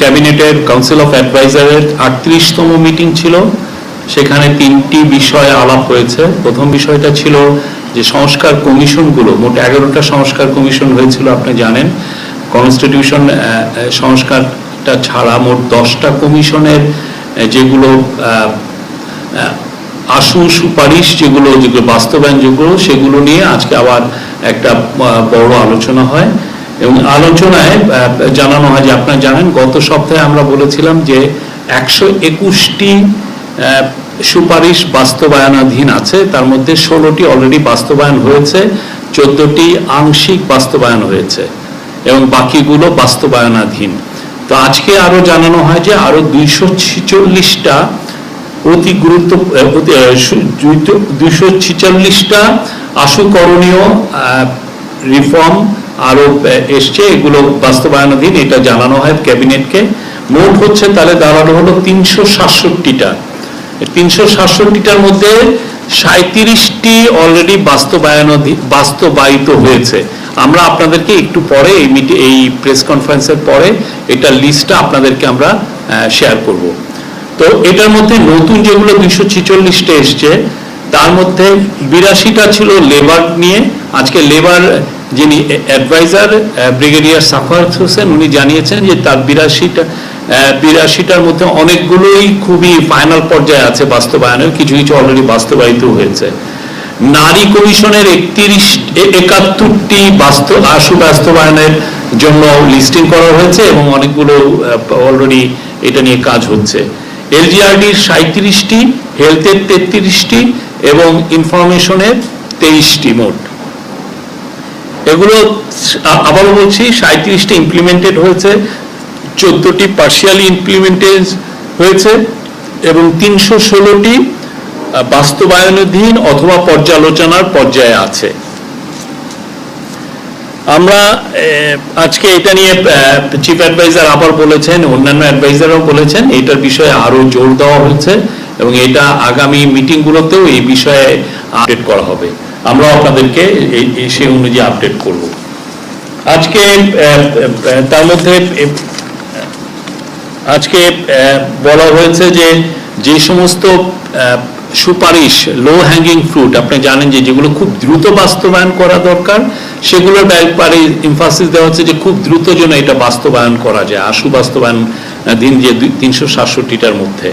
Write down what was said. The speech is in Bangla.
ক্যাবিনেটের কাউন্সিল অফ অ্যাডভাইজারের 38তম মিটিং ছিল। সেখানে 3টি বিষয় আলাপ হয়েছে। প্রথম বিষয়টা ছিল যে সংস্কার কমিশনগুলো, মোট 11টা সংস্কার কমিশন হয়েছিল, আপনি জানেন। কনস্টিটিউশন সংস্কারটা ছাড়া মোট 10টা কমিশনের যেগুলো আশু সুপারিশ যেগুলো বাস্তবায়নযোগ্য, সেগুলো নিয়ে আজকে আবার একটা বড় আলোচনা হয়। এবং আলোচনায় জানানো হয় যে আপনারা জানেন গত সপ্তাহে আমরা বলেছিলাম যে 121টি সুপারিশ বাস্তবায়নাধীন আছে, তার মধ্যে 16টি অলরেডি বাস্তবায়ন হয়েছে, 14টি আংশিক বাস্তবায়ন হয়েছে এবং বাকিগুলো বাস্তবায়নাধীন। তো আজকে আরো জানানো হয় যে আরো 246টা অতি গুরুত্ব 246টা আশু করণীয় রিফর্ম আরো এসছে, এগুলো বাস্তবায়নাধীন, এটা জানানো হয় ক্যাবিনেটকে। মোট হচ্ছে তাহলে দাঁড়ানো হলো 367টা। 367টার মধ্যে 37টি অলরেডি বাস্তবায়িত হয়েছে। আমরা আপনাদেরকে একটু পরে এই প্রেস কনফারেন্সের পরে এটা লিস্টটা আপনাদেরকে আমরা শেয়ার করব। তো এটার মধ্যে নতুন যেগুলো 246টা এসছে, তার মধ্যে 82টা ছিল লেবার নিয়ে। আজকে লেবার যিনি অ্যাডভাইজার ব্রিগেডিয়ার সাফায়াত হোসেন, উনি জানিয়েছেন যে তার 82টার মধ্যে অনেকগুলোই খুবই ফাইনাল পর্যায়ে আছে বাস্তবায়নের, কিছু কিছু অলরেডি বাস্তবায়িত হয়েছে। নারী কমিশনের 71টি আশু বাস্তবায়নের জন্য লিস্টিং করা হয়েছে এবং অনেকগুলো অলরেডি এটা নিয়ে কাজ হচ্ছে। এলজিআরডির 37টি, হেলথের 33টি এবং ইনফরমেশনের 23টি মোট। এগুলো আবারও বলছি, 37টি ইমপ্লিমেন্টেড হয়েছে, 14টি পার্শিয়ালি ইমপ্লিমেন্টেড হয়েছে এবং 316টি বাস্তবায়নাধীন অথবা পর্যালোচনার পর্যায়ে আছে। আমরা আজকে এটা নিয়ে চিফ অ্যাডভাইজার আবার বলেছেন, অন্যান্য অ্যাডভাইজারও বলেছেন, এটার বিষয়ে আরো জোর দেওয়া হয়েছে এবং এটা আগামী মিটিংগুলোতেও এই বিষয়ে আপডেট করা হবে। আমরা আপনাদেরকে সেই অনুযায়ী আপডেট করব। আজকে তার মধ্যে আজকে বলা হয়েছে যে সমস্ত সুপারিশ লো হ্যাঙ্গিং ফ্রুট, আপনি জানেন যে যেগুলো খুব দ্রুত বাস্তবায়ন করা দরকার, সেগুলোর ব্যাপারে এমফাসিস দেওয়া হচ্ছে যে খুব দ্রুত যেন এটা বাস্তবায়ন করা যায়, আশু বাস্তবায়ন দিন যে 367টার মধ্যে।